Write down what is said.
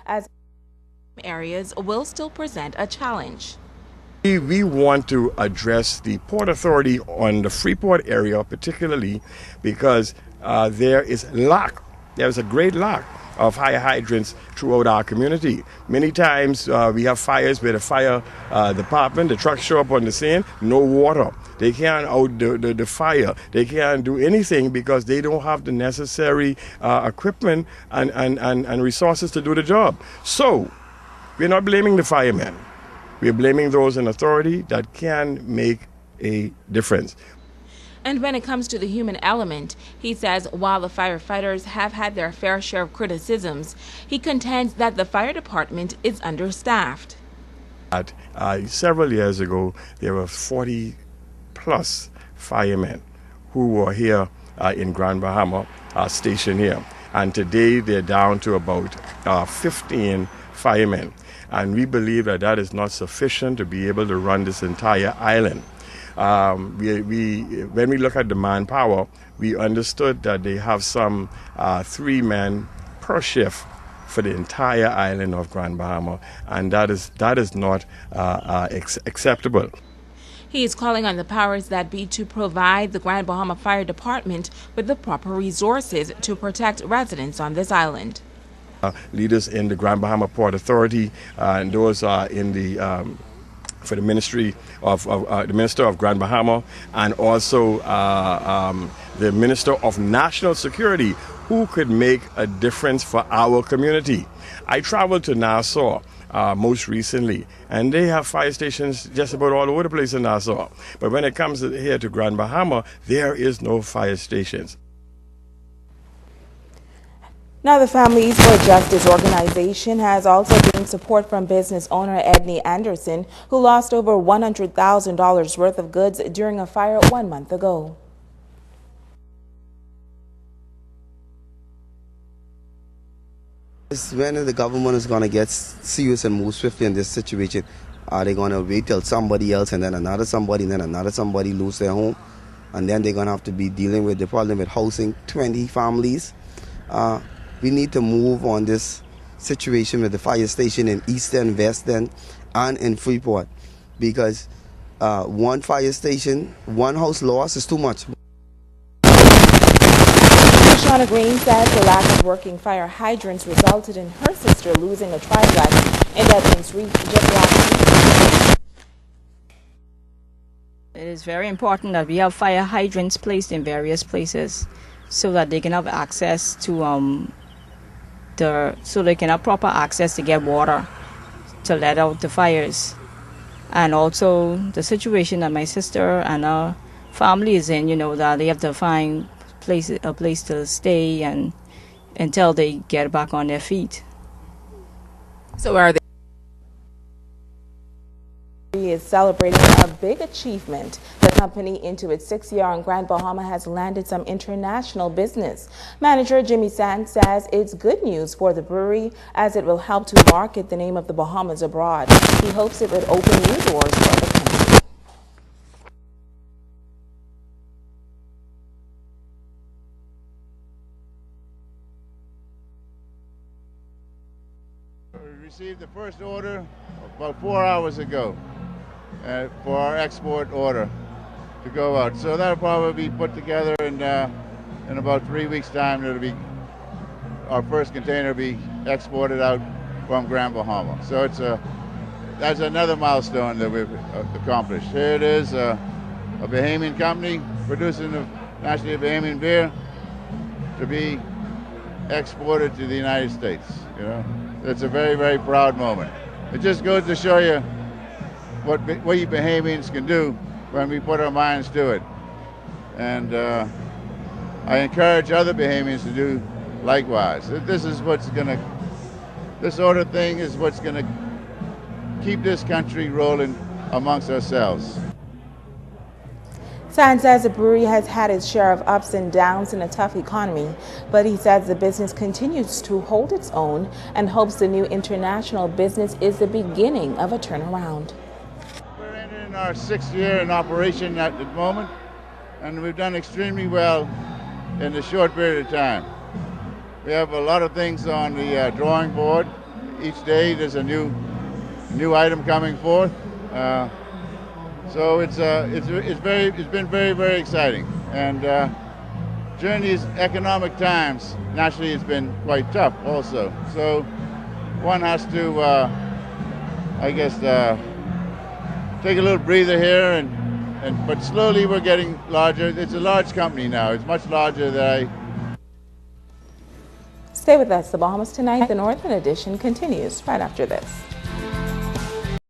as areas will still present a challenge. We want to address the Port Authority on the Freeport area particularly because there's a great lack of fire hydrants throughout our community. Many times we have fires where the fire department, the trucks show up on the scene, no water. They can't out the fire. They can't do anything because they don't have the necessary equipment and resources to do the job. So we're not blaming the firemen. We're blaming those in authority that can make a difference. And when it comes to the human element, he says while the firefighters have had their fair share of criticisms, he contends that the fire department is understaffed. Several years ago, there were 40 plus firemen who were here in Grand Bahama, stationed here. And today they're down to about 15 firemen. And we believe that that is not sufficient to be able to run this entire island. When we look at the manpower, we understood that they have some 3 men per shift for the entire island of Grand Bahama, and that is not acceptable. He is calling on the powers that be to provide the Grand Bahama Fire Department with the proper resources to protect residents on this island. Leaders in the Grand Bahama Port Authority and those in the for the Ministry of the Minister of Grand Bahama and also the Minister of National Security, who could make a difference for our community. I traveled to Nassau most recently, and they have fire stations just about all over the place in Nassau. But when it comes here to Grand Bahama, there is no fire stations. Now, the Families for Justice organization has also gained support from business owner Edney Anderson, who lost over $100,000 worth of goods during a fire 1 month ago. When the government is going to get serious and move swiftly in this situation? Are they going to wait till somebody else and then another somebody and then another somebody lose their home? And then they're going to have to be dealing with the problem with housing 20 families. We need to move on this situation with the fire station in Eastern, Western, and in Freeport, because one fire station, one house loss is too much. Shasheena Green says the lack of working fire hydrants resulted in her sister losing a triplex in Devon's Reach just last week. It is very important that we have fire hydrants placed in various places so that they can have access to so they can have proper access to get water to let out the fires. And also the situation that my sister and her family is in, that they have to find a place to stay and until they get back on their feet. So are they? Is celebrating a big achievement. The company, into its 6th year on Grand Bahama, has landed some international business. Manager Jimmy Sands says it's good news for the brewery as it will help to market the name of the Bahamas abroad. He hopes it would open new doors for the country. We received the first order about 4 hours ago. For our export order to go out. So that'll probably be put together in about 3 weeks' time. It'll be our first container will be exported out from Grand Bahama. So that's another milestone that we've accomplished. Here it is, a Bahamian company producing the nationally Bahamian beer to be exported to the United States. It's a very, very proud moment. It just goes to show you what we Bahamians can do when we put our minds to it. And I encourage other Bahamians to do likewise. This sort of thing is what's going to keep this country rolling amongst ourselves. Sands says the brewery has had its share of ups and downs in a tough economy, but he says the business continues to hold its own and hopes the new international business is the beginning of a turnaround. In our 6th year in operation at the moment, and we've done extremely well in a short period of time. We have a lot of things on the drawing board each day there's a new item coming forth. So it's been very, very exciting. And during these economic times, naturally it's been quite tough also. So one has to, I guess, take a little breather here, but slowly we're getting larger. It's a large company now. It's much larger than Stay with us. The Bahamas Tonight, the Northern Edition continues right after this.